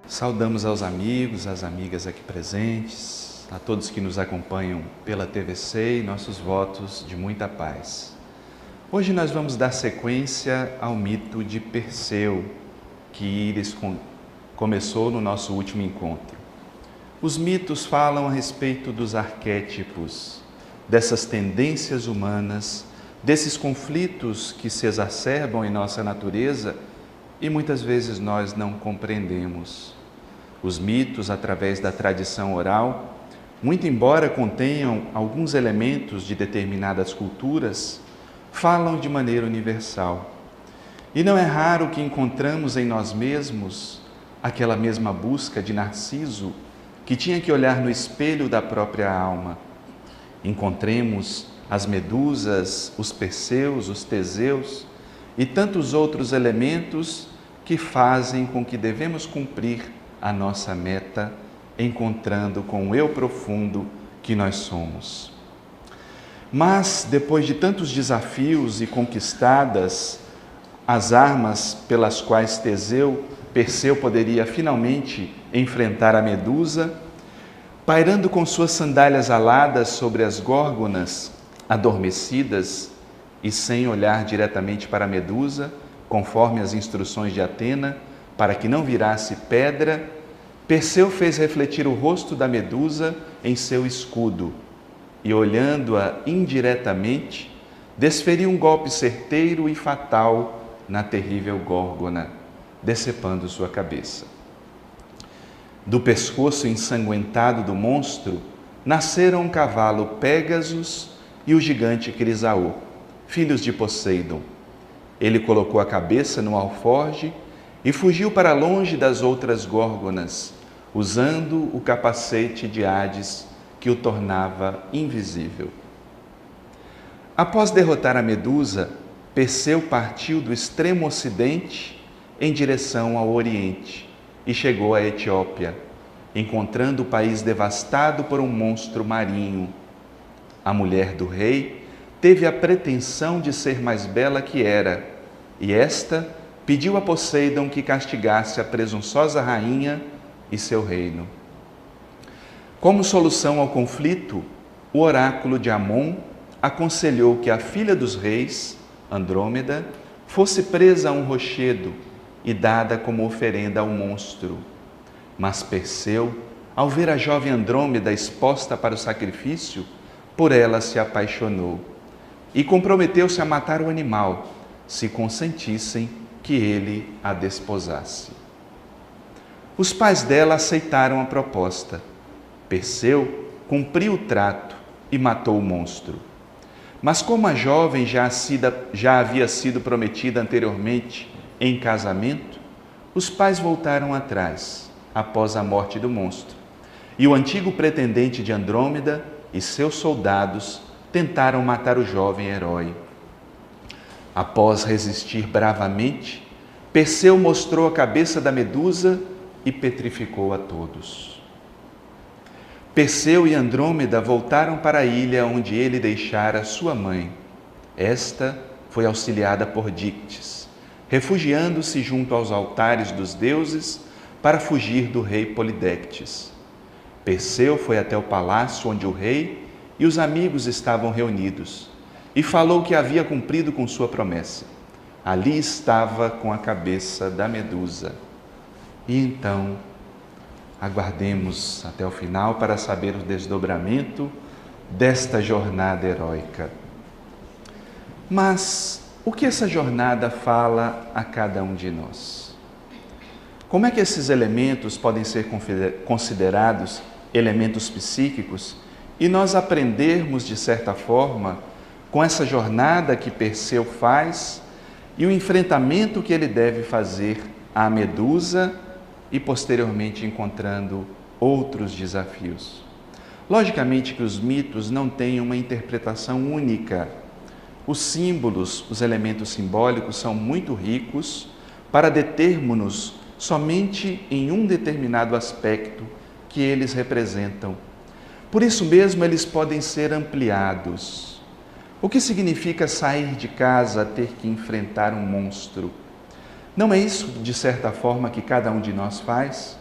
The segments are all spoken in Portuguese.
Saudamos aos amigos, às amigas aqui presentes, a todos que nos acompanham pela TVC e nossos votos de muita paz. Hoje nós vamos dar sequência ao mito de Perseu, que Iris começou no nosso último encontro. Os mitos falam a respeito dos arquétipos, dessas tendências humanas, desses conflitos que se exacerbam em nossa natureza e muitas vezes nós não compreendemos. Os mitos, através da tradição oral, muito embora contenham alguns elementos de determinadas culturas, falam de maneira universal. E não é raro que encontramos em nós mesmos aquela mesma busca de Narciso, que tinha que olhar no espelho da própria alma. Encontremos as medusas, os Perseus, os Teseus e tantos outros elementos que fazem com que devemos cumprir a nossa meta, encontrando com o eu profundo que nós somos. Mas, depois de tantos desafios e conquistadas as armas pelas quais Perseu poderia finalmente enfrentar a Medusa, pairando com suas sandálias aladas sobre as górgonas adormecidas e sem olhar diretamente para a Medusa, conforme as instruções de Atena, para que não virasse pedra, Perseu fez refletir o rosto da Medusa em seu escudo e, olhando-a indiretamente, desferiu um golpe certeiro e fatal na terrível górgona, decepando sua cabeça. Do pescoço ensanguentado do monstro nasceram um cavalo Pégasus e o gigante Crisaor, filhos de Poseidon. Ele colocou a cabeça no alforje e fugiu para longe das outras górgonas, usando o capacete de Hades que o tornava invisível. Após derrotar a Medusa, Perseu partiu do extremo ocidente em direção ao oriente e chegou à Etiópia, encontrando o país devastado por um monstro marinho. A mulher do rei teve a pretensão de ser mais bela que era, e esta pediu a Poseidon que castigasse a presunçosa rainha e seu reino. Como solução ao conflito, o oráculo de Amon aconselhou que a filha dos reis, Andrômeda, fosse presa a um rochedo e dada como oferenda ao monstro. Mas Perseu, ao ver a jovem Andrômeda exposta para o sacrifício, por ela se apaixonou e comprometeu-se a matar o animal, se consentissem que ele a desposasse. Os pais dela aceitaram a proposta. Perseu cumpriu o trato e matou o monstro. Mas como a jovem já havia sido prometida anteriormente em casamento, os pais voltaram atrás, após a morte do monstro, e o antigo pretendente de Andrômeda e seus soldados tentaram matar o jovem herói. Após resistir bravamente, Perseu mostrou a cabeça da Medusa e petrificou a todos. Perseu e Andrômeda voltaram para a ilha onde ele deixara sua mãe. Esta foi auxiliada por Dictys, refugiando-se junto aos altares dos deuses para fugir do rei Polidectes. Perseu foi até o palácio onde o rei e os amigos estavam reunidos e falou que havia cumprido com sua promessa. Ali estava com a cabeça da Medusa. E então, aguardemos até o final para saber o desdobramento desta jornada heróica. Mas o que essa jornada fala a cada um de nós? Como é que esses elementos podem ser considerados elementos psíquicos e nós aprendermos, de certa forma, com essa jornada que Perseu faz e o enfrentamento que ele deve fazer à Medusa e posteriormente encontrando outros desafios? Logicamente que os mitos não têm uma interpretação única. Os símbolos, os elementos simbólicos são muito ricos para determos-nos somente em um determinado aspecto que eles representam. Por isso mesmo, eles podem ser ampliados. O que significa sair de casa, ter que enfrentar um monstro? Não é isso, de certa forma, que cada um de nós faz?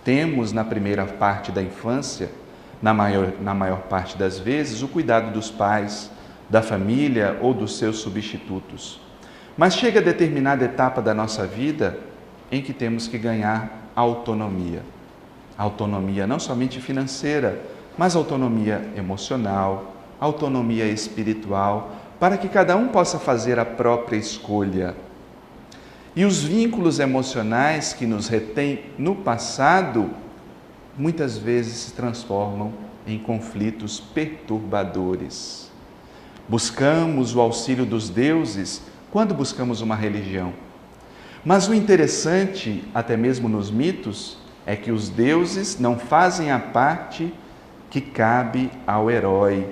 Temos na primeira parte da infância, na maior parte das vezes, o cuidado dos pais, da família ou dos seus substitutos. Mas chega a determinada etapa da nossa vida em que temos que ganhar autonomia. Autonomia não somente financeira, mas autonomia emocional, autonomia espiritual, para que cada um possa fazer a própria escolha. E os vínculos emocionais que nos retêm no passado, muitas vezes se transformam em conflitos perturbadores. Buscamos o auxílio dos deuses quando buscamos uma religião. Mas o interessante, até mesmo nos mitos, é que os deuses não fazem a parte que cabe ao herói.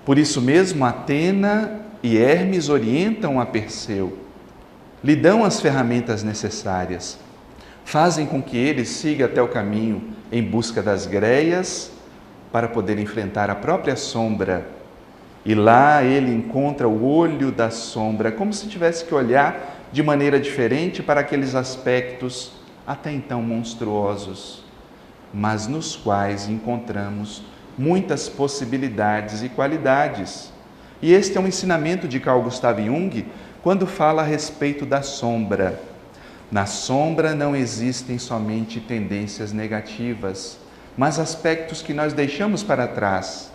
Por isso mesmo, Atena e Hermes orientam a Perseu, lhe dão as ferramentas necessárias, fazem com que ele siga até o caminho em busca das greias para poder enfrentar a própria sombra. E lá ele encontra o olho da sombra, como se tivesse que olhar de maneira diferente para aqueles aspectos até então monstruosos, mas nos quais encontramos muitas possibilidades e qualidades. E este é um ensinamento de Carl Gustav Jung, quando fala a respeito da sombra. Na sombra não existem somente tendências negativas, mas aspectos que nós deixamos para trás.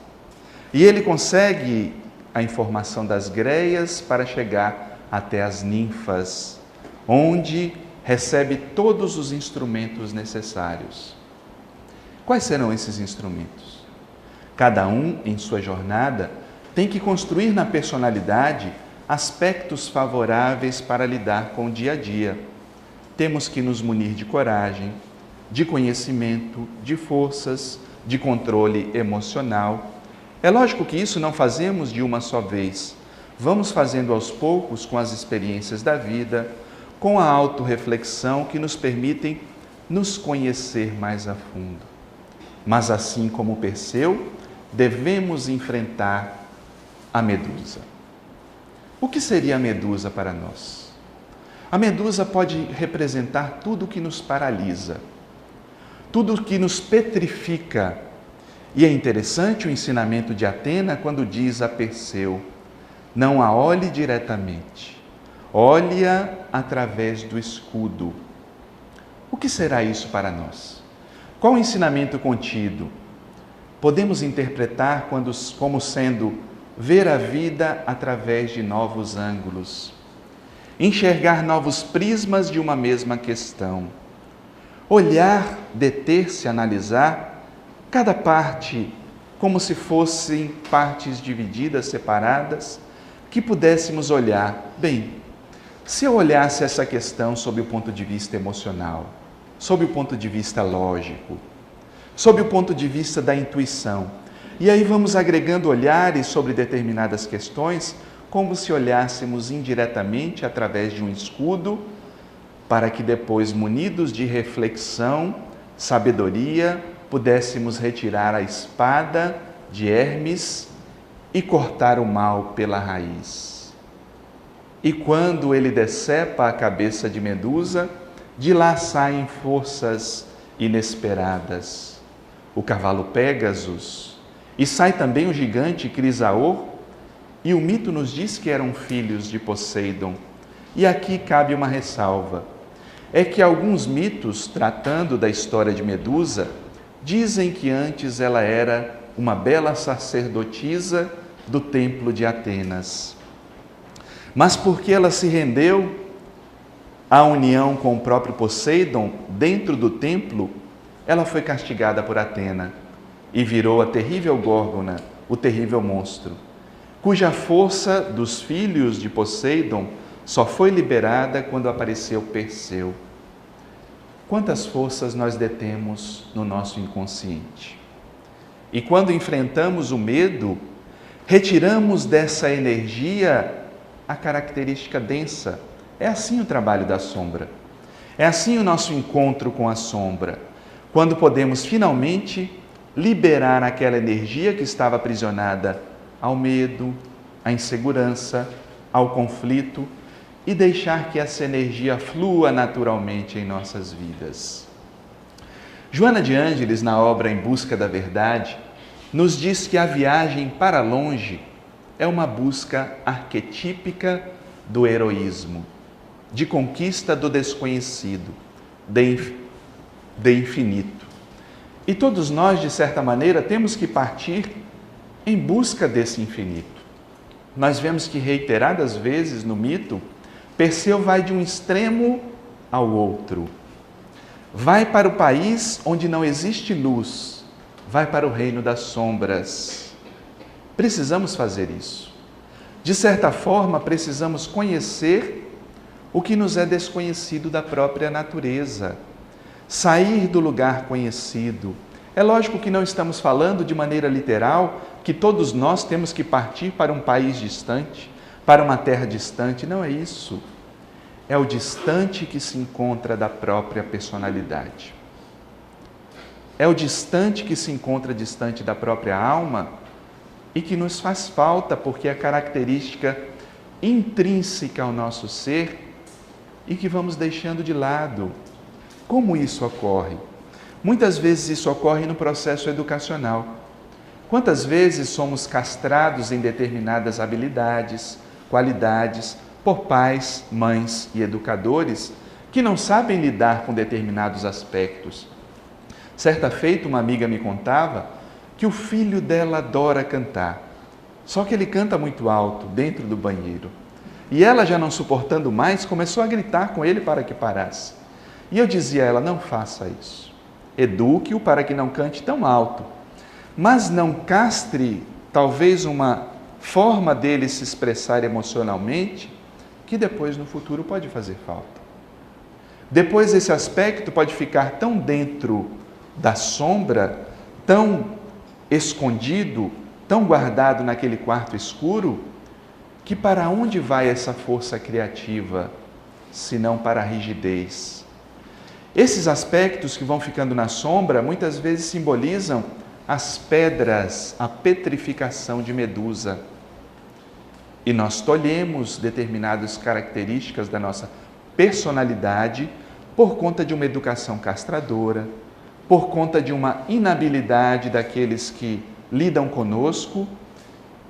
E ele consegue a informação das greias para chegar até as ninfas, onde recebe todos os instrumentos necessários. Quais serão esses instrumentos? Cada um, em sua jornada, tem que construir na personalidade aspectos favoráveis para lidar com o dia a dia. Temos que nos munir de coragem, de conhecimento, de forças, de controle emocional. É lógico que isso não fazemos de uma só vez. Vamos fazendo aos poucos com as experiências da vida, com a autorreflexão que nos permitem nos conhecer mais a fundo. Mas assim como Perseu, devemos enfrentar a Medusa. O que seria a Medusa para nós? A Medusa pode representar tudo o que nos paralisa, tudo o que nos petrifica. E é interessante o ensinamento de Atena quando diz a Perseu: não a olhe diretamente, olhe-a através do escudo. O que será isso para nós? Qual o ensinamento contido? Podemos interpretar como sendo ver a vida através de novos ângulos, enxergar novos prismas de uma mesma questão, olhar, deter-se, analisar cada parte como se fossem partes divididas, separadas, que pudéssemos olhar, bem, se eu olhasse essa questão sob o ponto de vista emocional, sob o ponto de vista lógico, sob o ponto de vista da intuição, e aí vamos agregando olhares sobre determinadas questões, como se olhássemos indiretamente através de um escudo, para que depois, munidos de reflexão, sabedoria, pudéssemos retirar a espada de Hermes e cortar o mal pela raiz. E quando ele decepa a cabeça de Medusa, de lá saem forças inesperadas. O cavalo Pégasus, e sai também o gigante Crisaor, e o mito nos diz que eram filhos de Poseidon. E aqui cabe uma ressalva. É que alguns mitos, tratando da história de Medusa, dizem que antes ela era uma bela sacerdotisa do templo de Atenas. Mas porque ela se rendeu à união com o próprio Poseidon dentro do templo, ela foi castigada por Atena e virou a terrível Górgona, o terrível monstro, cuja força dos filhos de Poseidon só foi liberada quando apareceu Perseu. Quantas forças nós detemos no nosso inconsciente? E quando enfrentamos o medo, retiramos dessa energia a característica densa. É assim o trabalho da sombra. É assim o nosso encontro com a sombra. Quando podemos finalmente liberar aquela energia que estava aprisionada ao medo, à insegurança, ao conflito e deixar que essa energia flua naturalmente em nossas vidas. Joana de Ângeles, na obra Em Busca da Verdade, nos diz que a viagem para longe é uma busca arquetípica do heroísmo, de conquista do desconhecido, de infinito. E todos nós, de certa maneira, temos que partir em busca desse infinito. Nós vemos que reiteradas vezes no mito, Perseu vai de um extremo ao outro. Vai para o país onde não existe luz, vai para o reino das sombras. Precisamos fazer isso. De certa forma, precisamos conhecer o que nos é desconhecido da própria natureza. Sair do lugar conhecido. É lógico que não estamos falando de maneira literal que todos nós temos que partir para um país distante, para uma terra distante. Não é isso. É o distante que se encontra da própria personalidade. É o distante que se encontra distante da própria alma e que nos faz falta porque é característica intrínseca ao nosso ser e que vamos deixando de lado. Como isso ocorre? Muitas vezes isso ocorre no processo educacional. Quantas vezes somos castrados em determinadas habilidades, qualidades, por pais, mães e educadores que não sabem lidar com determinados aspectos. Certa feita, uma amiga me contava que o filho dela adora cantar, só que ele canta muito alto dentro do banheiro. E ela, já não suportando mais, começou a gritar com ele para que parasse. E eu dizia a ela, não faça isso. Eduque-o para que não cante tão alto, mas não castre talvez uma forma dele se expressar emocionalmente, que depois no futuro pode fazer falta. Depois esse aspecto pode ficar tão dentro da sombra, tão escondido, tão guardado naquele quarto escuro, que para onde vai essa força criativa, se não para a rigidez? Esses aspectos que vão ficando na sombra, muitas vezes simbolizam as pedras, a petrificação de Medusa. E nós tolhemos determinadas características da nossa personalidade por conta de uma educação castradora, por conta de uma inabilidade daqueles que lidam conosco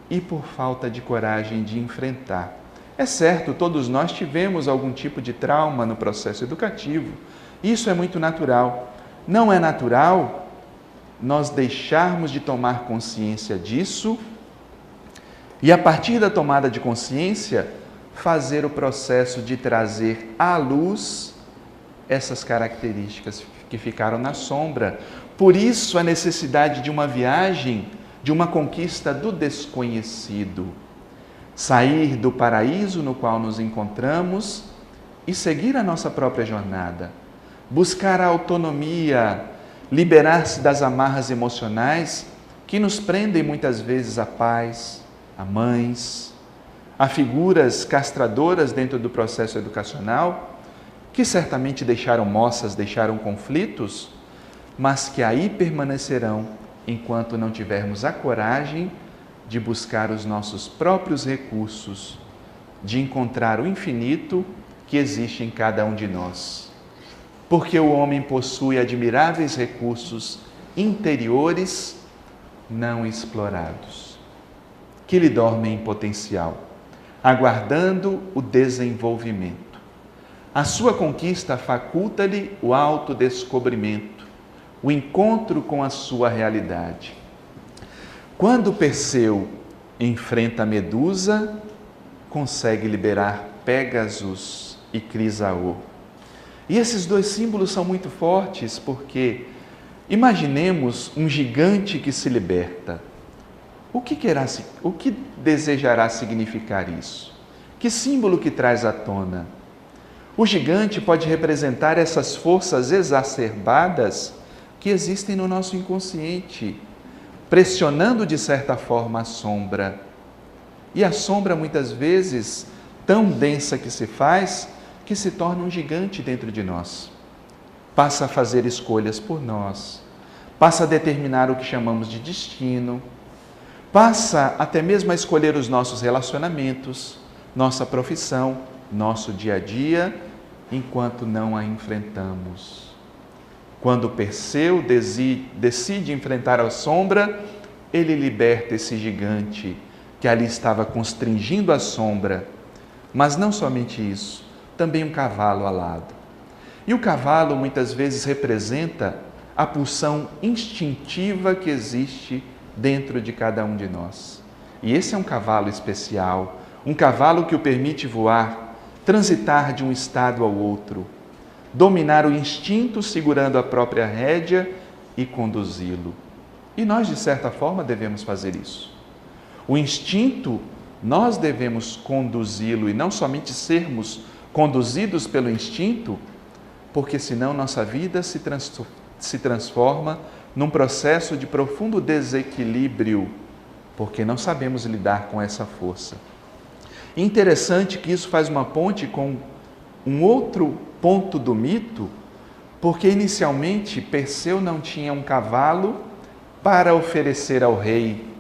e por falta de coragem de enfrentar. É certo, todos nós tivemos algum tipo de trauma no processo educativo. Isso é muito natural. Não é natural nós deixarmos de tomar consciência disso e, a partir da tomada de consciência, fazer o processo de trazer à luz essas características que ficaram na sombra. Por isso, a necessidade de uma viagem, de uma conquista do desconhecido. Sair do paraíso no qual nos encontramos e seguir a nossa própria jornada. Buscar a autonomia, liberar-se das amarras emocionais que nos prendem muitas vezes a pais, a mães, a figuras castradoras dentro do processo educacional, que certamente deixaram moças, deixaram conflitos, mas que aí permanecerão enquanto não tivermos a coragem de buscar os nossos próprios recursos, de encontrar o infinito que existe em cada um de nós. Porque o homem possui admiráveis recursos interiores não explorados, que lhe dormem em potencial, aguardando o desenvolvimento. A sua conquista faculta-lhe o autodescobrimento, o encontro com a sua realidade. Quando Perseu enfrenta Medusa, consegue liberar Pégasus e Crisaor. E esses dois símbolos são muito fortes porque imaginemos um gigante que se liberta. O que desejará significar isso? Que símbolo que traz à tona? O gigante pode representar essas forças exacerbadas que existem no nosso inconsciente, pressionando de certa forma a sombra. E a sombra muitas vezes tão densa que se torna um gigante dentro de nós. Passa a fazer escolhas por nós, passa a determinar o que chamamos de destino, passa até mesmo a escolher os nossos relacionamentos, nossa profissão, nosso dia a dia, enquanto não a enfrentamos. Quando Perseu decide enfrentar a sombra, ele liberta esse gigante que ali estava constringindo a sombra. Mas não somente isso, também um cavalo alado. E o cavalo muitas vezes representa a pulsão instintiva que existe dentro de cada um de nós. E esse é um cavalo especial, um cavalo que o permite voar, transitar de um estado ao outro, dominar o instinto segurando a própria rédea e conduzi-lo. E nós, de certa forma, devemos fazer isso. O instinto, nós devemos conduzi-lo e não somente sermos conduzidos pelo instinto, porque senão nossa vida se transforma num processo de profundo desequilíbrio, porque não sabemos lidar com essa força. Interessante que isso faz uma ponte com um outro ponto do mito, porque inicialmente Perseu não tinha um cavalo para oferecer ao rei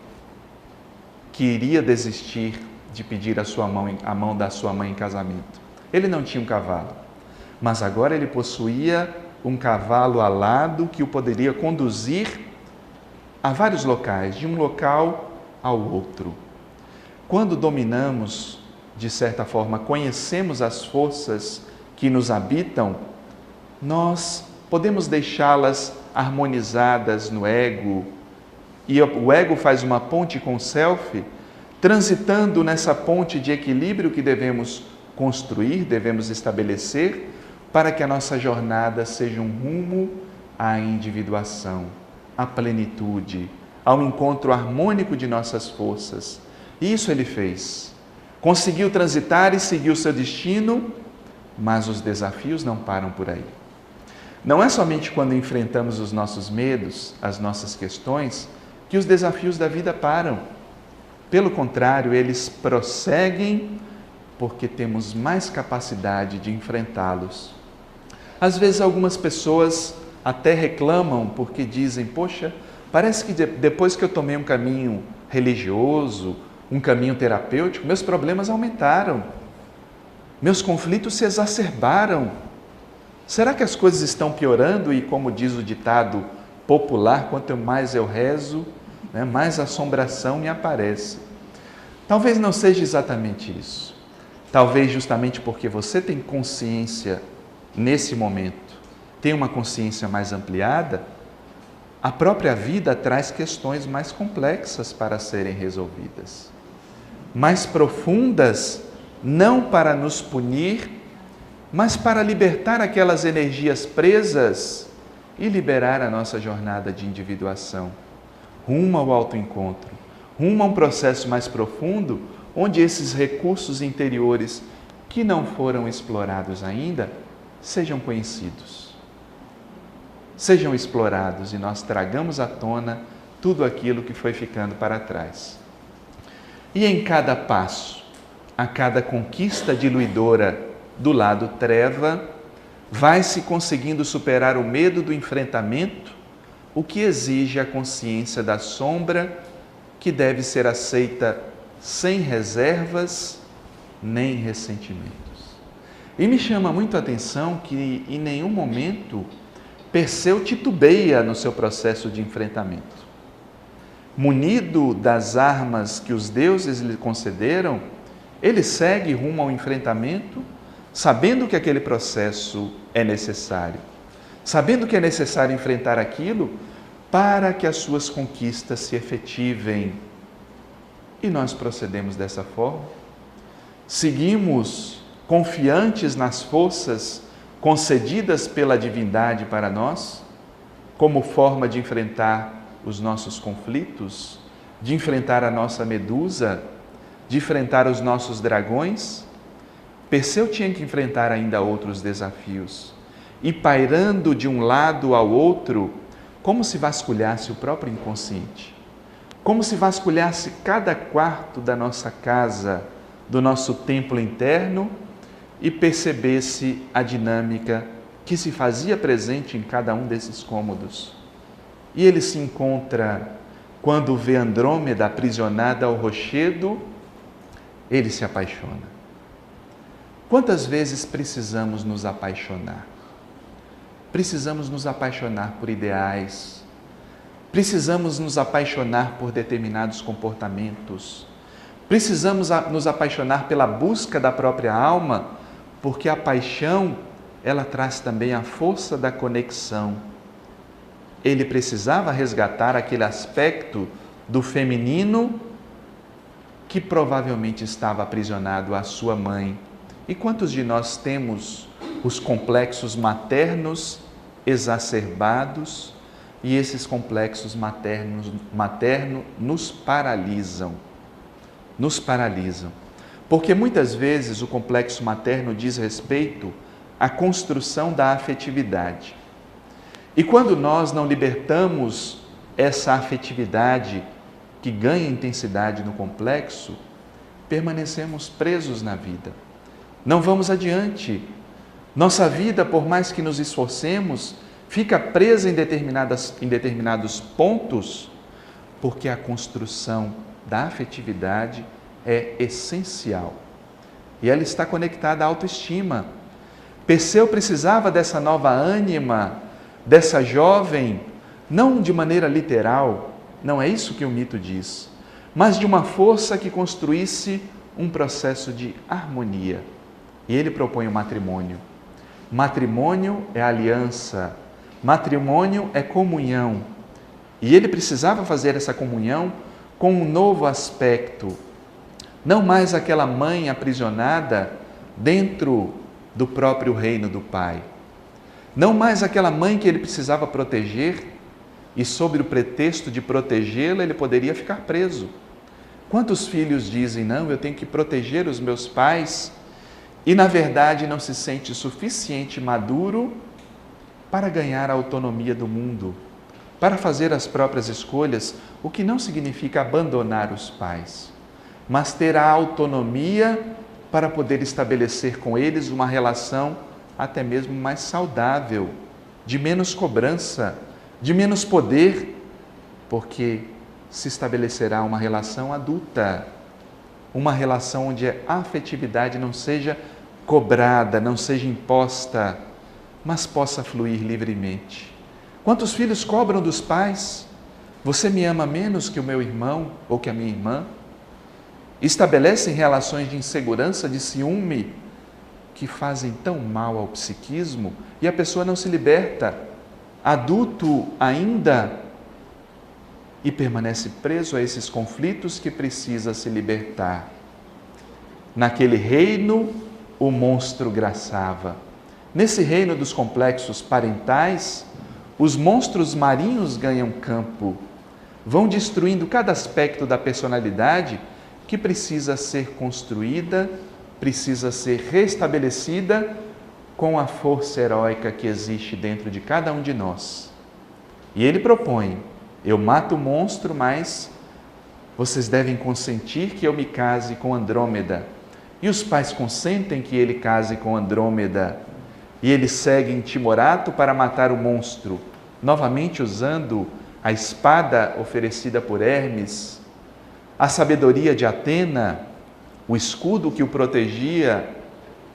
que iria desistir de pedir a mão da sua mãe em casamento. Ele não tinha um cavalo, mas agora ele possuía um cavalo alado que o poderia conduzir a vários locais, de um local ao outro. Quando dominamos, de certa forma, conhecemos as forças que nos habitam, nós podemos deixá-las harmonizadas no ego, e o ego faz uma ponte com o self, transitando nessa ponte de equilíbrio que devemos construir, devemos estabelecer, para que a nossa jornada seja um rumo à individuação, à plenitude, ao encontro harmônico de nossas forças. E isso ele fez. Conseguiu transitar e seguir o seu destino, mas os desafios não param por aí. Não é somente quando enfrentamos os nossos medos, as nossas questões, que os desafios da vida param. Pelo contrário, eles prosseguem porque temos mais capacidade de enfrentá-los. Às vezes algumas pessoas até reclamam porque dizem: poxa, parece que depois que eu tomei um caminho religioso, um caminho terapêutico, meus problemas aumentaram, meus conflitos se exacerbaram. Será que as coisas estão piorando? E como diz o ditado popular, quanto mais eu rezo, mais assombração me aparece. Talvez não seja exatamente isso. Talvez justamente porque você tem consciência nesse momento, tem uma consciência mais ampliada, a própria vida traz questões mais complexas para serem resolvidas, mais profundas, não para nos punir, mas para libertar aquelas energias presas e liberar a nossa jornada de individuação, rumo ao autoencontro, rumo a um processo mais profundo, onde esses recursos interiores que não foram explorados ainda, sejam conhecidos, sejam explorados e nós tragamos à tona tudo aquilo que foi ficando para trás. E em cada passo, a cada conquista diluidora do lado treva, vai-se conseguindo superar o medo do enfrentamento, o que exige a consciência da sombra, que deve ser aceita sem reservas nem ressentimentos. E me chama muito a atenção que em nenhum momento Perseu titubeia no seu processo de enfrentamento. Munido das armas que os deuses lhe concederam, ele segue rumo ao enfrentamento, sabendo que aquele processo é necessário, sabendo que é necessário enfrentar aquilo para que as suas conquistas se efetivem. E nós procedemos dessa forma. Seguimos confiantes nas forças concedidas pela divindade para nós, como forma de enfrentar os nossos conflitos, de enfrentar a nossa medusa, de enfrentar os nossos dragões. Perseu tinha que enfrentar ainda outros desafios, e pairando de um lado ao outro, como se vasculhasse o próprio inconsciente, como se vasculhasse cada quarto da nossa casa, do nosso templo interno, e percebesse a dinâmica que se fazia presente em cada um desses cômodos. E ele se encontra, quando vê Andrômeda aprisionada ao rochedo, ele se apaixona. Quantas vezes precisamos nos apaixonar? precisamos nos apaixonar por ideais, precisamos nos apaixonar por determinados comportamentos, precisamos nos apaixonar pela busca da própria alma, porque a paixão, ela traz também a força da conexão. Ele precisava resgatar aquele aspecto do feminino que provavelmente estava aprisionado à sua mãe. E quantos de nós temos os complexos maternos exacerbados e esses complexos maternos nos paralisam? Nos paralisam. Porque muitas vezes o complexo materno diz respeito à construção da afetividade. E quando nós não libertamos essa afetividade que ganha intensidade no complexo, permanecemos presos na vida. Não vamos adiante. Nossa vida, por mais que nos esforcemos, fica presa em determinados pontos, porque a construção da afetividade é essencial. E ela está conectada à autoestima. Perseu precisava dessa nova ânima, dessa jovem, não de maneira literal, não é isso que o mito diz, mas de uma força que construísse um processo de harmonia. E ele propõe o matrimônio. Matrimônio é aliança, matrimônio é comunhão. E ele precisava fazer essa comunhão com um novo aspecto. Não mais aquela mãe aprisionada dentro do próprio reino do pai. Não mais aquela mãe que ele precisava proteger e, sob o pretexto de protegê-la, ele poderia ficar preso. Quantos filhos dizem, não, eu tenho que proteger os meus pais, e na verdade não se sente suficiente maduro para ganhar a autonomia do mundo, para fazer as próprias escolhas, o que não significa abandonar os pais, mas ter a autonomia para poder estabelecer com eles uma relação até mesmo mais saudável, de menos cobrança, de menos poder, porque se estabelecerá uma relação adulta, uma relação onde a afetividade não seja cobrada, não seja imposta, mas possa fluir livremente. Quantos filhos cobram dos pais? Você me ama menos que o meu irmão ou que a minha irmã? Estabelecem relações de insegurança, de ciúme, que fazem tão mal ao psiquismo e a pessoa não se liberta, adulto ainda, e permanece preso a esses conflitos que precisa se libertar. Naquele reino, o monstro graçava. Nesse reino dos complexos parentais, os monstros marinhos ganham campo, vão destruindo cada aspecto da personalidade que precisa ser construída, precisa ser restabelecida com a força heróica que existe dentro de cada um de nós. E ele propõe, eu mato o monstro, mas vocês devem consentir que eu me case com Andrômeda. E os pais consentem que ele case com Andrômeda. E ele segue em Timorato para matar o monstro, novamente usando a espada oferecida por Hermes, a sabedoria de Atena, o escudo que o protegia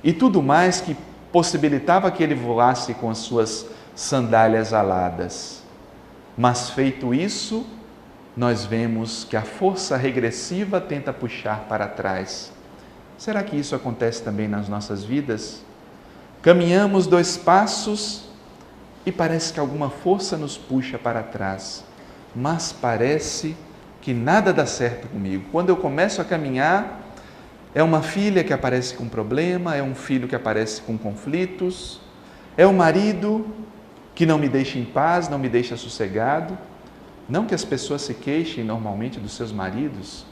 e tudo mais que possibilitava que ele voasse com as suas sandálias aladas. Mas feito isso, nós vemos que a força regressiva tenta puxar para trás. Será que isso acontece também nas nossas vidas? Caminhamos 2 passos e parece que alguma força nos puxa para trás, mas parece que nada dá certo comigo. Quando eu começo a caminhar, é uma filha que aparece com problema, é um filho que aparece com conflitos, é o marido que não me deixa em paz, não me deixa sossegado. Não que as pessoas se queixem normalmente dos seus maridos,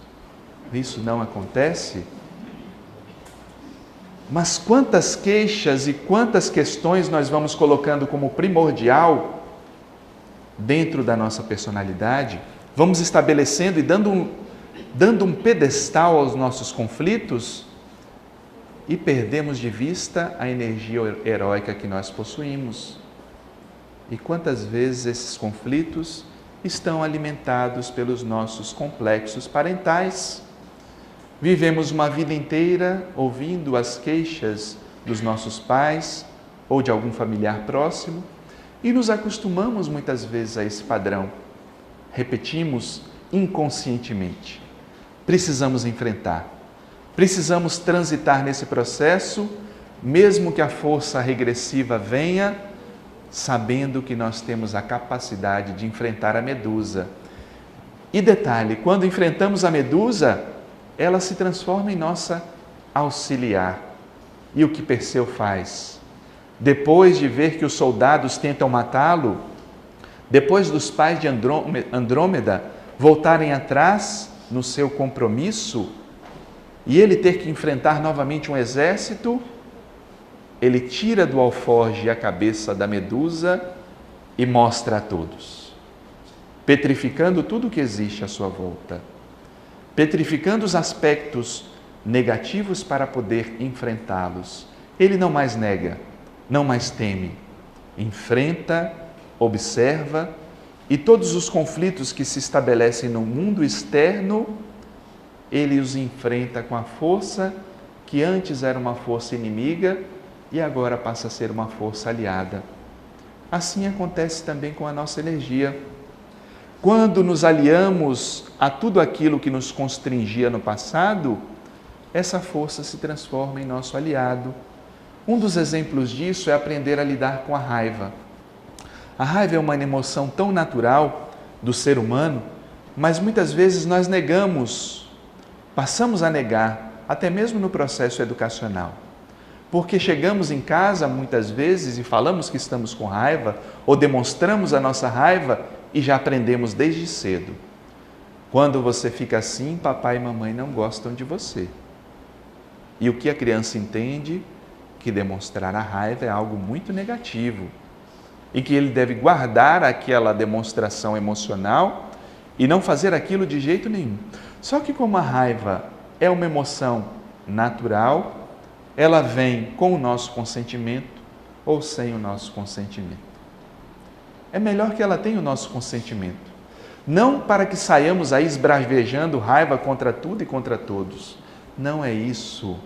isso não acontece. Mas quantas queixas e quantas questões nós vamos colocando como primordial dentro da nossa personalidade, vamos estabelecendo e dando um pedestal aos nossos conflitos e perdemos de vista a energia heróica que nós possuímos. E quantas vezes esses conflitos estão alimentados pelos nossos complexos parentais. Vivemos uma vida inteira ouvindo as queixas dos nossos pais ou de algum familiar próximo, E nos acostumamos muitas vezes a esse padrão. Repetimos inconscientemente. Precisamos enfrentar. Precisamos transitar nesse processo, mesmo que a força regressiva venha, sabendo que nós temos a capacidade de enfrentar a medusa. E detalhe, quando enfrentamos a medusa, ela se transforma em nossa auxiliar. E o que Perseu faz? Depois de ver que os soldados tentam matá-lo, depois dos pais de Andrômeda voltarem atrás no seu compromisso e ele ter que enfrentar novamente um exército, ele tira do alforje a cabeça da medusa e mostra a todos, petrificando tudo o que existe à sua volta, petrificando os aspectos negativos para poder enfrentá-los. Ele não mais nega, não mais teme, enfrenta, observa e todos os conflitos que se estabelecem no mundo externo, ele os enfrenta com a força que antes era uma força inimiga e agora passa a ser uma força aliada. Assim acontece também com a nossa energia. Quando nos aliamos a tudo aquilo que nos constringia no passado, essa força se transforma em nosso aliado. Um dos exemplos disso é aprender a lidar com a raiva. A raiva é uma emoção tão natural do ser humano, mas muitas vezes nós negamos, passamos a negar, até mesmo no processo educacional. Porque chegamos em casa muitas vezes e falamos que estamos com raiva ou demonstramos a nossa raiva e já aprendemos desde cedo. Quando você fica assim, papai e mamãe não gostam de você. E o que a criança entende? Que demonstrar a raiva é algo muito negativo e que ele deve guardar aquela demonstração emocional e não fazer aquilo de jeito nenhum. Só que como a raiva é uma emoção natural, ela vem com o nosso consentimento ou sem o nosso consentimento. É melhor que ela tenha o nosso consentimento. Não para que saiamos aí esbravejando raiva contra tudo e contra todos. Não é isso.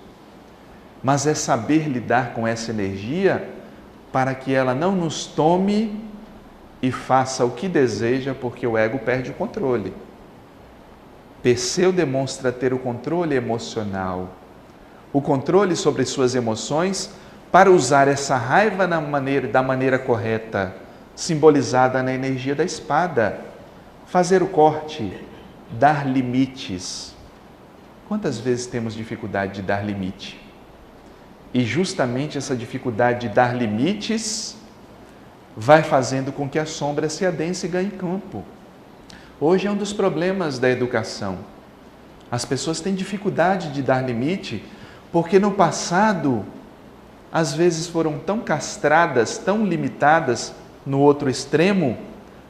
Mas é saber lidar com essa energia para que ela não nos tome e faça o que deseja, porque o ego perde o controle. Perseu demonstra ter o controle emocional, o controle sobre suas emoções para usar essa raiva da maneira correta, simbolizada na energia da espada. Fazer o corte, dar limites. Quantas vezes temos dificuldade de dar limite? E justamente essa dificuldade de dar limites vai fazendo com que a sombra se adense e ganhe campo. Hoje é um dos problemas da educação. As pessoas têm dificuldade de dar limite porque no passado, às vezes foram tão castradas, tão limitadas no outro extremo,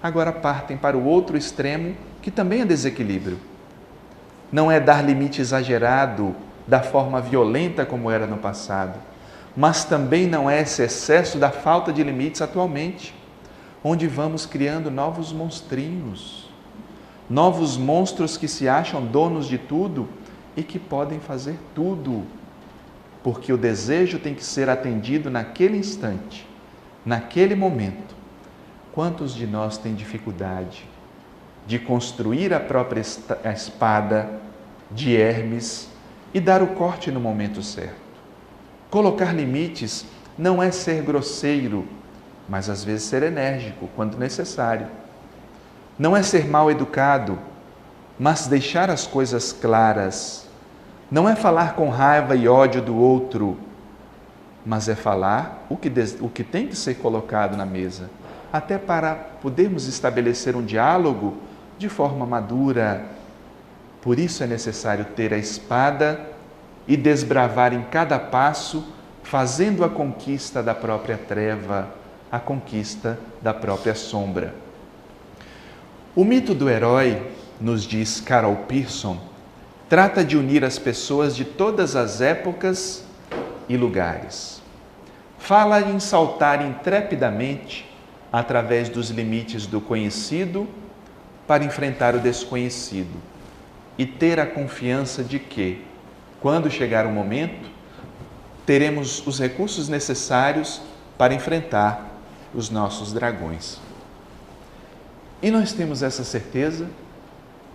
agora partem para o outro extremo, que também é desequilíbrio. Não é dar limite exagerado, da forma violenta como era no passado, mas também não é esse excesso da falta de limites atualmente, onde vamos criando novos monstrinhos, novos monstros que se acham donos de tudo e que podem fazer tudo, porque o desejo tem que ser atendido naquele instante, naquele momento. Quantos de nós têm dificuldade de construir a própria espada de Hermes e dar o corte no momento certo? Colocar limites não é ser grosseiro, mas às vezes ser enérgico quando necessário. Não é ser mal educado, mas deixar as coisas claras. Não é falar com raiva e ódio do outro, mas é falar o que tem que ser colocado na mesa, até para podermos estabelecer um diálogo de forma madura. Por isso é necessário ter a espada e desbravar em cada passo, fazendo a conquista da própria treva, a conquista da própria sombra. O mito do herói, nos diz Carol Pearson, trata de unir as pessoas de todas as épocas e lugares. Fala em saltar intrepidamente através dos limites do conhecido para enfrentar o desconhecido e ter a confiança de que, quando chegar o momento, teremos os recursos necessários para enfrentar os nossos dragões. E nós temos essa certeza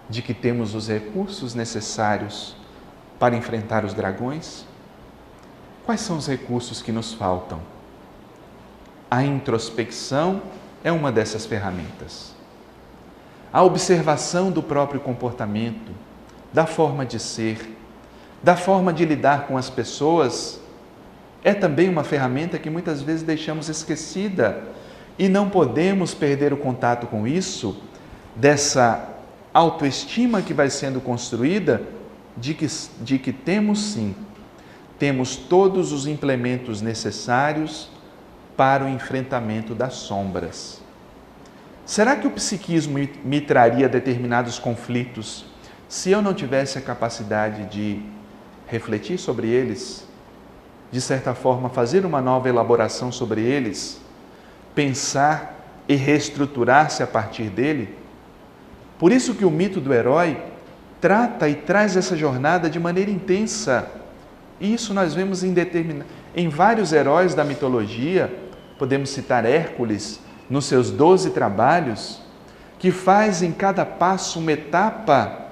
de que temos os recursos necessários para enfrentar os dragões? Quais são os recursos que nos faltam? A introspecção é uma dessas ferramentas. A observação do próprio comportamento, da forma de ser, da forma de lidar com as pessoas, é também uma ferramenta que muitas vezes deixamos esquecida e não podemos perder o contato com isso, dessa autoestima que vai sendo construída de que temos sim, temos todos os implementos necessários para o enfrentamento das sombras. Será que o psiquismo me traria determinados conflitos se eu não tivesse a capacidade de refletir sobre eles, de certa forma fazer uma nova elaboração sobre eles, pensar e reestruturar-se a partir dele? Por isso que o mito do herói trata e traz essa jornada de maneira intensa. E isso nós vemos em vários heróis da mitologia. Podemos citar Hércules nos seus 12 trabalhos, que faz em cada passo uma etapa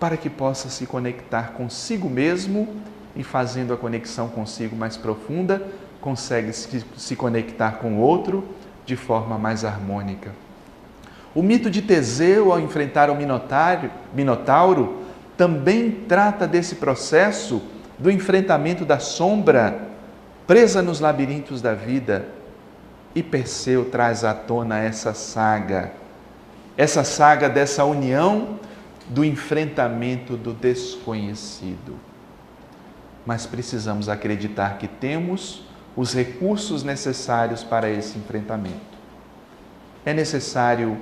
para que possa se conectar consigo mesmo e, fazendo a conexão consigo mais profunda, consegue se conectar com o outro de forma mais harmônica. O mito de Teseu, ao enfrentar o Minotauro, também trata desse processo do enfrentamento da sombra presa nos labirintos da vida. E Perseu traz à tona essa saga dessa união do enfrentamento do desconhecido. Mas precisamos acreditar que temos os recursos necessários para esse enfrentamento. É necessário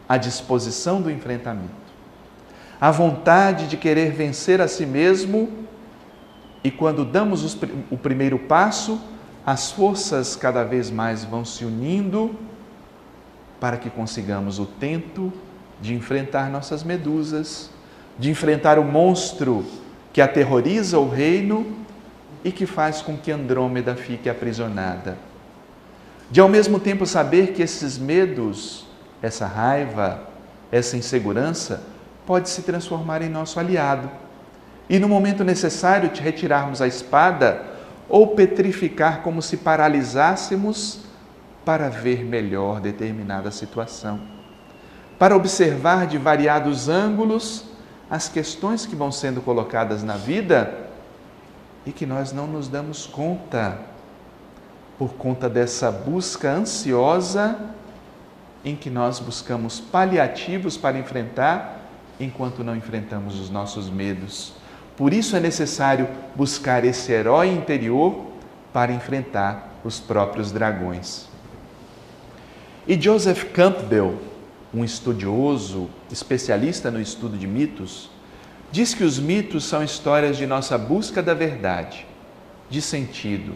a disposição do enfrentamento, a vontade de querer vencer a si mesmo, e quando damos o primeiro passo, as forças cada vez mais vão se unindo para que consigamos o tento de enfrentar nossas medusas, de enfrentar o monstro que aterroriza o reino e que faz com que Andrômeda fique aprisionada. De ao mesmo tempo saber que esses medos, essa raiva, essa insegurança pode se transformar em nosso aliado. E no momento necessário de retirarmos a espada ou petrificar como se paralisássemos para ver melhor determinada situação, para observar de variados ângulos as questões que vão sendo colocadas na vida e que nós não nos damos conta, por conta dessa busca ansiosa em que nós buscamos paliativos para enfrentar, enquanto não enfrentamos os nossos medos. Por isso é necessário buscar esse herói interior para enfrentar os próprios dragões. E Joseph Campbell, um estudioso, especialista no estudo de mitos, diz que os mitos são histórias de nossa busca da verdade, de sentido,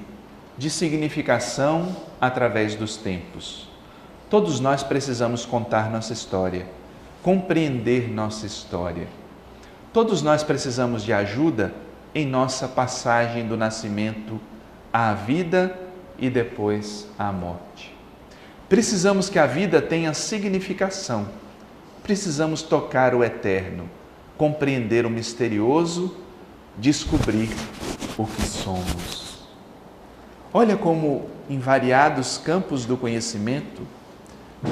de significação através dos tempos. Todos nós precisamos contar nossa história, compreender nossa história. Todos nós precisamos de ajuda em nossa passagem do nascimento à vida e depois à morte. Precisamos que a vida tenha significação. Precisamos tocar o eterno, compreender o misterioso, descobrir o que somos. Olha como, em variados campos do conhecimento,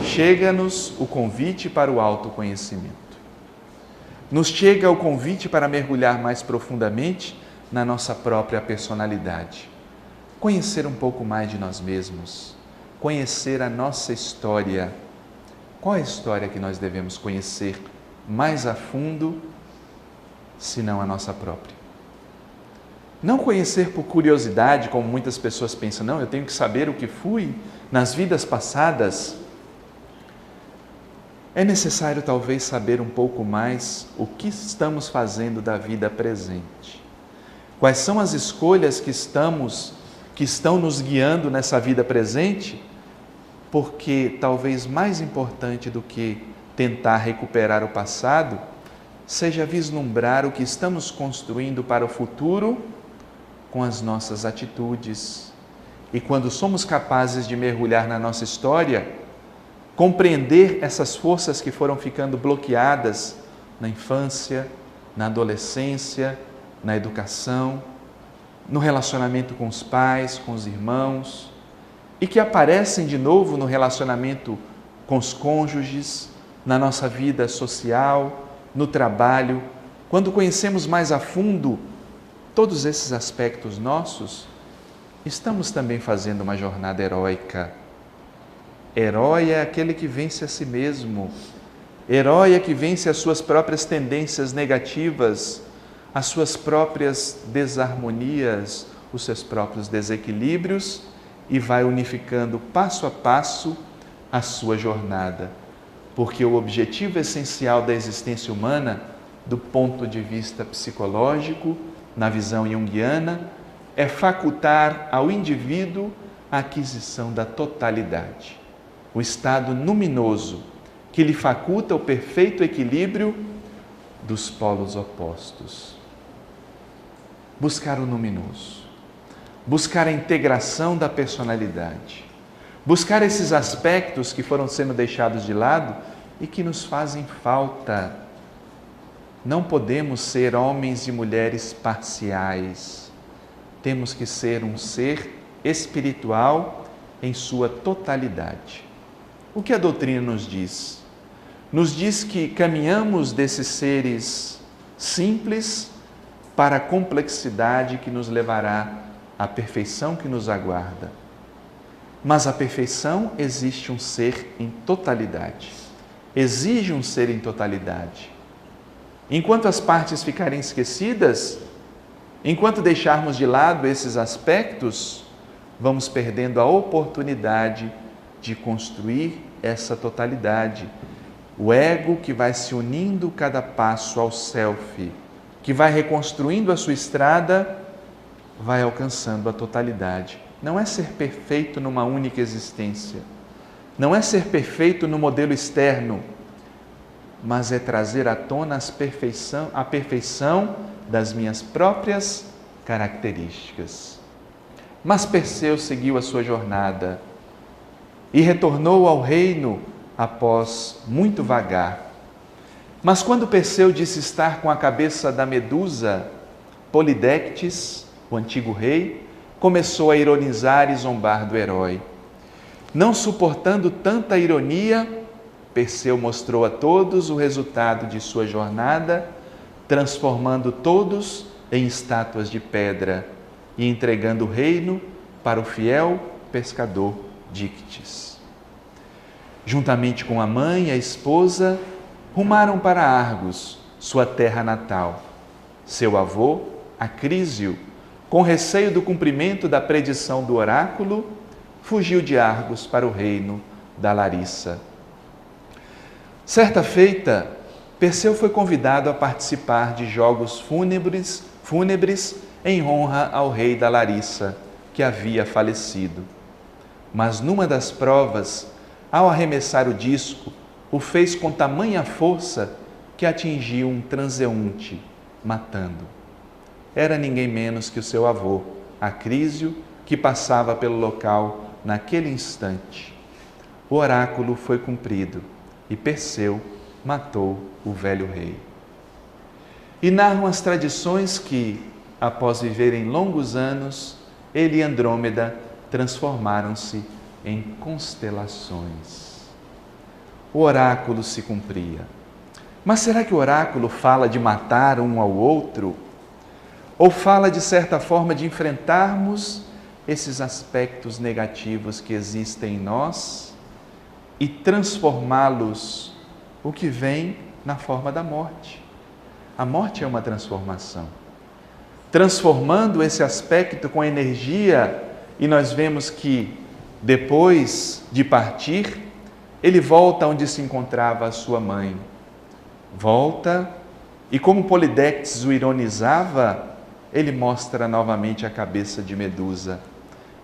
chega-nos o convite para o autoconhecimento. Nos chega o convite para mergulhar mais profundamente na nossa própria personalidade. Conhecer um pouco mais de nós mesmos. Conhecer a nossa história. Qual é a história que nós devemos conhecer mais a fundo, se não a nossa própria? Não conhecer por curiosidade, como muitas pessoas pensam, não, eu tenho que saber o que fui nas vidas passadas. É necessário talvez saber um pouco mais o que estamos fazendo da vida presente. Quais são as escolhas que estão nos guiando nessa vida presente? Porque talvez mais importante do que tentar recuperar o passado, seja vislumbrar o que estamos construindo para o futuro com as nossas atitudes E quando somos capazes de mergulhar na nossa história, compreender essas forças que foram ficando bloqueadas na infância, na adolescência, na educação, no relacionamento com os pais, com os irmãos, e que aparecem de novo no relacionamento com os cônjuges, na nossa vida social, no trabalho. Quando conhecemos mais a fundo todos esses aspectos nossos, estamos também fazendo uma jornada heróica. Herói é aquele que vence a si mesmo. Herói é que vence as suas próprias tendências negativas, as suas próprias desarmonias, os seus próprios desequilíbrios e vai unificando passo a passo a sua jornada. Porque o objetivo essencial da existência humana, do ponto de vista psicológico, na visão junguiana, é facultar ao indivíduo a aquisição da totalidade, o estado luminoso que lhe faculta o perfeito equilíbrio dos polos opostos. Buscar o luminoso, buscar a integração da personalidade, buscar esses aspectos que foram sendo deixados de lado e que nos fazem falta. Não podemos ser homens e mulheres parciais. Temos que ser um ser espiritual em sua totalidade. O que a doutrina nos diz? Nos diz que caminhamos desses seres simples para a complexidade que nos levará à perfeição que nos aguarda. Mas a perfeição existe um ser em totalidade. Exige um ser em totalidade. Enquanto as partes ficarem esquecidas, enquanto deixarmos de lado esses aspectos, vamos perdendo a oportunidade de construir essa totalidade. O ego que vai se unindo cada passo ao self, que vai reconstruindo a sua estrada, vai alcançando a totalidade. Não é ser perfeito numa única existência, não é ser perfeito no modelo externo, mas é trazer à tona a perfeição das minhas próprias características. Mas Perseu seguiu a sua jornada e retornou ao reino após muito vagar. Mas quando Perseu disse estar com a cabeça da Medusa, Polidectes, o antigo rei, começou a ironizar e zombar do herói. Não suportando tanta ironia, Perseu mostrou a todos o resultado de sua jornada, transformando todos em estátuas de pedra e entregando o reino para o fiel pescador Díctes. Juntamente com a mãe e a esposa, rumaram para Argos, sua terra natal. Seu avô, Acrísio, com receio do cumprimento da predição do oráculo, fugiu de Argos para o reino da Larissa. Certa feita, Perseu foi convidado a participar de jogos fúnebres em honra ao rei da Larissa, que havia falecido. Mas numa das provas, ao arremessar o disco, o fez com tamanha força que atingiu um transeunte, matando. Era ninguém menos que o seu avô, Acrísio, que passava pelo local naquele instante. O oráculo foi cumprido e Perseu matou o velho rei. E narram as tradições que, após viverem longos anos, ele e Andrômeda transformaram-se em constelações. O oráculo se cumpria. Mas será que o oráculo fala de matar um ao outro? Ou fala, de certa forma, de enfrentarmos esses aspectos negativos que existem em nós e transformá-los, o que vem na forma da morte? A morte é uma transformação. Transformando esse aspecto com energia, e nós vemos que, depois de partir, ele volta onde se encontrava a sua mãe. Volta, e como Polidectes o ironizava, ele mostra novamente a cabeça de Medusa,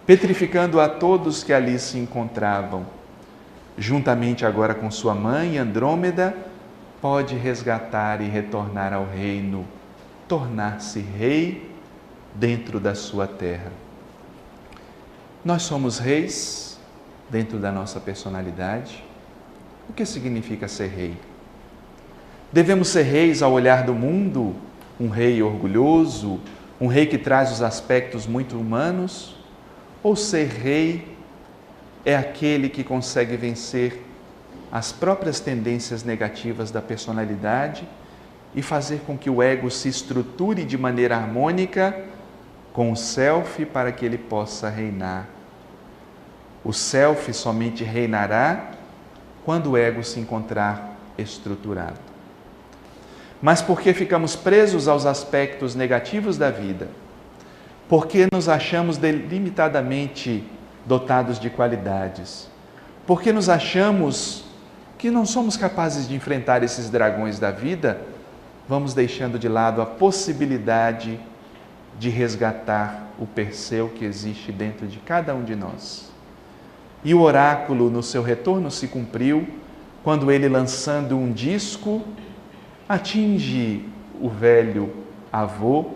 petrificando a todos que ali se encontravam. Juntamente agora com sua mãe, Andrômeda, pode resgatar e retornar ao reino, tornar-se rei dentro da sua terra. Nós somos reis dentro da nossa personalidade. O que significa ser rei? Devemos ser reis ao olhar do mundo, um rei orgulhoso, um rei que traz os aspectos muito humanos? Ou ser rei é aquele que consegue vencer as próprias tendências negativas da personalidade e fazer com que o ego se estruture de maneira harmônica com o self para que ele possa reinar? O self somente reinará quando o ego se encontrar estruturado. Mas por que ficamos presos aos aspectos negativos da vida? Porque nos achamos delimitadamente dotados de qualidades? Porque nos achamos que não somos capazes de enfrentar esses dragões da vida? Vamos deixando de lado a possibilidade de resgatar o Perseu que existe dentro de cada um de nós. E o oráculo, no seu retorno, se cumpriu quando ele, lançando um disco, atinge o velho avô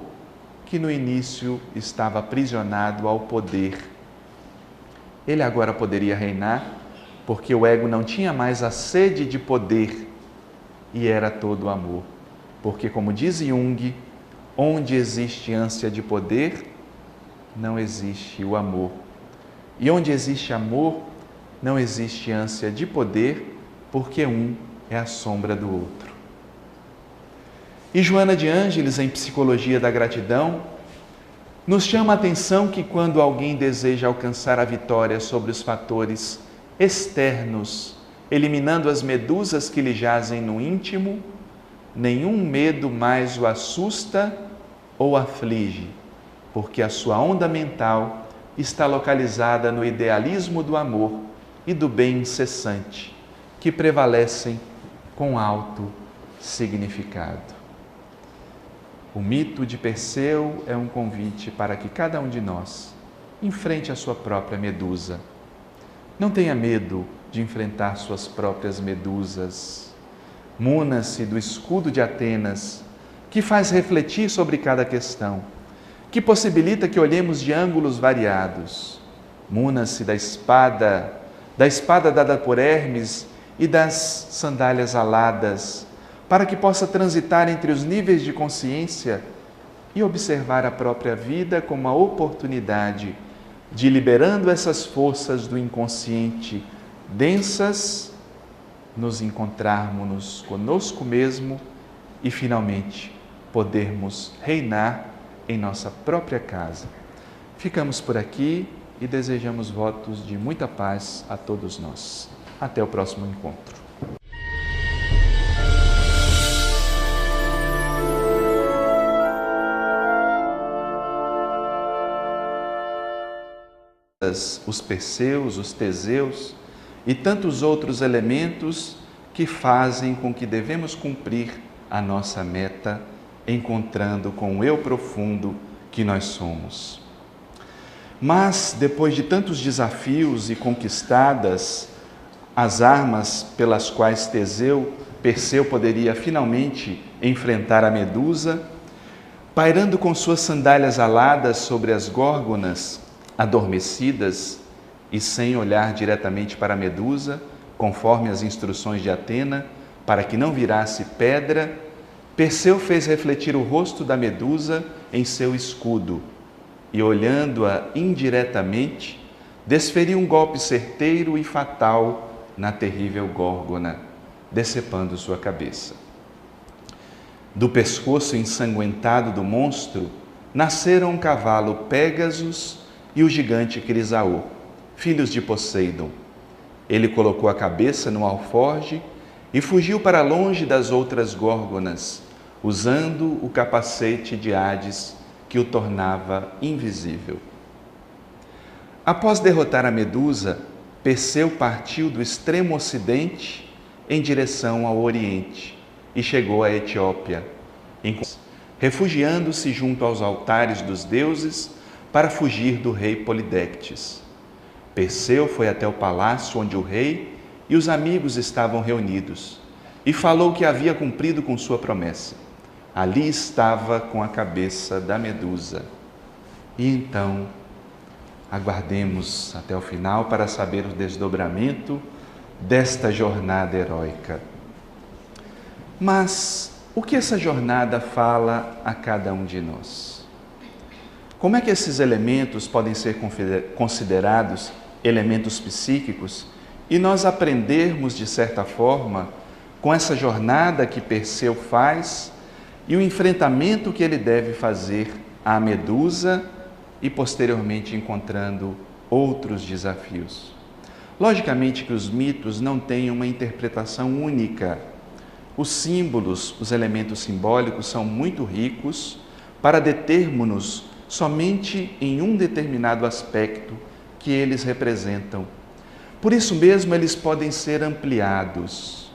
que no início estava aprisionado ao poder. Ele agora poderia reinar porque o ego não tinha mais a sede de poder e era todo amor. Porque, como diz Jung, onde existe ânsia de poder, não existe o amor. E onde existe amor, não existe ânsia de poder, porque um é a sombra do outro. E Joana de Ângeles, em Psicologia da Gratidão, nos chama a atenção que quando alguém deseja alcançar a vitória sobre os fatores externos, eliminando as medusas que lhe jazem no íntimo, nenhum medo mais o assusta ou aflige, porque a sua onda mental está localizada no idealismo do amor e do bem incessante, que prevalecem com alto significado. O mito de Perseu é um convite para que cada um de nós enfrente a sua própria medusa. Não tenha medo de enfrentar suas próprias medusas. Muna-se do escudo de Atenas, que faz refletir sobre cada questão, que possibilita que olhemos de ângulos variados. Muna-se da espada dada por Hermes e das sandálias aladas, para que possa transitar entre os níveis de consciência e observar a própria vida como uma oportunidade de, liberando essas forças do inconsciente densas, nos encontrarmos conosco mesmo e, finalmente, podermos reinar em nossa própria casa. Ficamos por aqui e desejamos votos de muita paz a todos nós. Até o próximo encontro. Os Perseus, os Teseus e tantos outros elementos que fazem com que devemos cumprir a nossa meta, encontrando com o eu profundo que nós somos. Mas, depois de tantos desafios e conquistadas as armas pelas quais Perseu poderia finalmente enfrentar a Medusa, pairando com suas sandálias aladas sobre as górgonas adormecidas e sem olhar diretamente para a Medusa, conforme as instruções de Atena, para que não virasse pedra, Perseu fez refletir o rosto da Medusa em seu escudo e, olhando-a indiretamente, desferiu um golpe certeiro e fatal na terrível górgona, decepando sua cabeça. Do pescoço ensanguentado do monstro nasceram um cavalo Pégasus e o gigante Crisaor, filhos de Poseidon. Ele colocou a cabeça no alforje e fugiu para longe das outras górgonas, usando o capacete de Hades que o tornava invisível. Após derrotar a Medusa, Perseu partiu do extremo ocidente em direção ao oriente e chegou à Etiópia, refugiando-se junto aos altares dos deuses para fugir do rei Polidectes. Perseu foi até o palácio onde o rei e os amigos estavam reunidos e falou que havia cumprido com sua promessa. Ali estava com a cabeça da Medusa. E então Aguardemos até o final para saber o desdobramento desta jornada heróica. Mas o que essa jornada fala a cada um de nós? Como é que esses elementos podem ser considerados elementos psíquicos e nós aprendermos, de certa forma, com essa jornada que Perseu faz e o enfrentamento que ele deve fazer à Medusa e posteriormente encontrando outros desafios? Logicamente que os mitos não têm uma interpretação única. Os símbolos, os elementos simbólicos são muito ricos para determos-nos somente em um determinado aspecto que eles representam. Por isso mesmo, eles podem ser ampliados.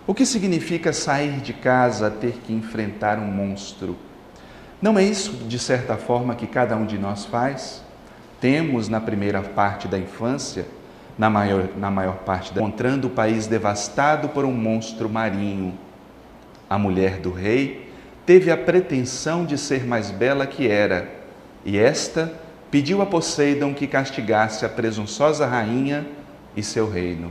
O que significa sair de casa, ter que enfrentar um monstro? Não é isso, de certa forma, que cada um de nós faz? Temos, na primeira parte da infância, na maior parte, encontrando o país devastado por um monstro marinho. A mulher do rei teve a pretensão de ser mais bela que era, e esta pediu a Poseidon que castigasse a presunçosa rainha e seu reino.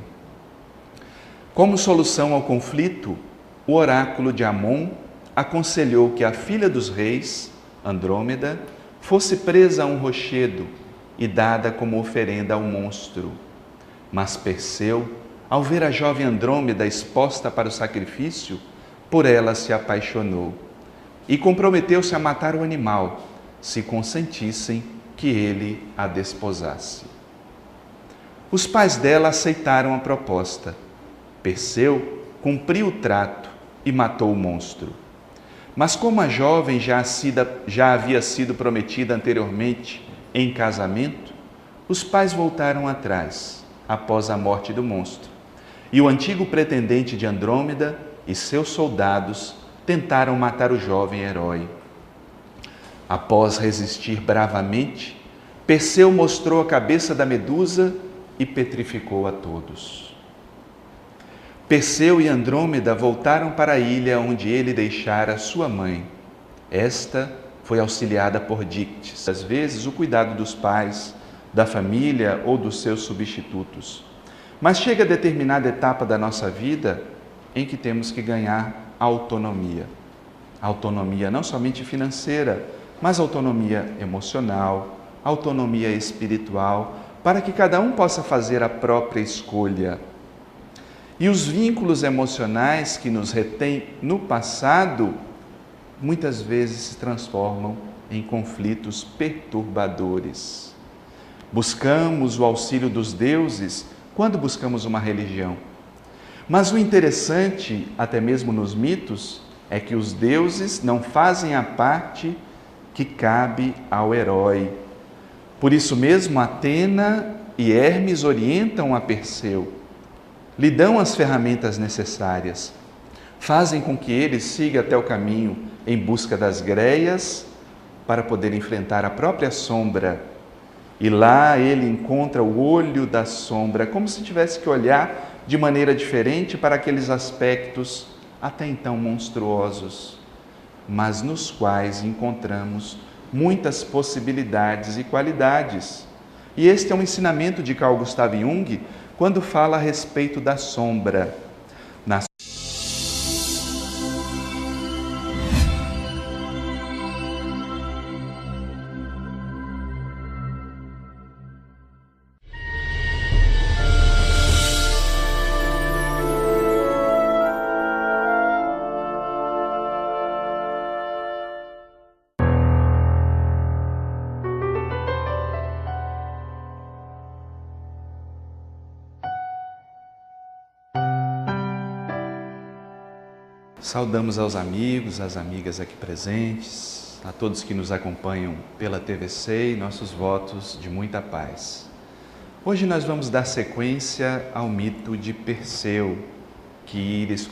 Como solução ao conflito, o oráculo de Amon aconselhou que a filha dos reis, Andrômeda, fosse presa a um rochedo e dada como oferenda ao monstro. Mas Perseu, ao ver a jovem Andrômeda exposta para o sacrifício, por ela se apaixonou e comprometeu-se a matar o animal, se consentissem que ele a desposasse. Os pais dela aceitaram a proposta. Perseu cumpriu o trato e matou o monstro. Mas como a jovem já havia sido prometida anteriormente em casamento, os pais voltaram atrás, após a morte do monstro, e o antigo pretendente de Andrômeda e seus soldados tentaram matar o jovem herói. Após resistir bravamente, Perseu mostrou a cabeça da Medusa e petrificou a todos. Perseu e Andrômeda voltaram para a ilha onde ele deixara sua mãe. Esta foi auxiliada por Dictys, às vezes o cuidado dos pais, da família ou dos seus substitutos. Mas chega a determinada etapa da nossa vida em que temos que ganhar autonomia. Autonomia não somente financeira, mas autonomia emocional, autonomia espiritual, para que cada um possa fazer a própria escolha. E os vínculos emocionais que nos retêm no passado, muitas vezes se transformam em conflitos perturbadores. Buscamos o auxílio dos deuses quando buscamos uma religião. Mas o interessante, até mesmo nos mitos, é que os deuses não fazem a parte que cabe ao herói. Por isso mesmo, Atena e Hermes orientam a Perseu, lhe dão as ferramentas necessárias, fazem com que ele siga até o caminho em busca das greias para poder enfrentar a própria sombra. E lá ele encontra o olho da sombra, como se tivesse que olhar de maneira diferente para aqueles aspectos até então monstruosos, mas nos quais encontramos muitas possibilidades e qualidades. E este é um ensinamento de Carl Gustav Jung, quando fala a respeito da sombra. Saudamos aos amigos, às amigas aqui presentes, a todos que nos acompanham pela TVC e nossos votos de muita paz. Hoje nós vamos dar sequência ao mito de Perseu, que Íris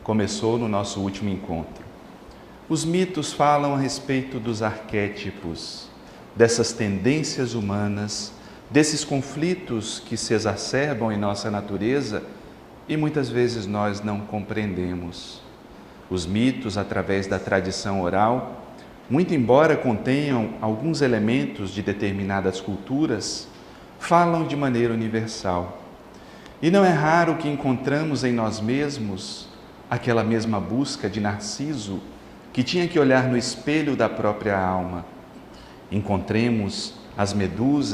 começou no nosso último encontro. Os mitos falam a respeito dos arquétipos, dessas tendências humanas, desses conflitos que se exacerbam em nossa natureza e muitas vezes nós não compreendemos. Os mitos, através da tradição oral, muito embora contenham alguns elementos de determinadas culturas, falam de maneira universal. E não é raro que encontramos em nós mesmos aquela mesma busca de Narciso, que tinha que olhar no espelho da própria alma. Encontremos as medusas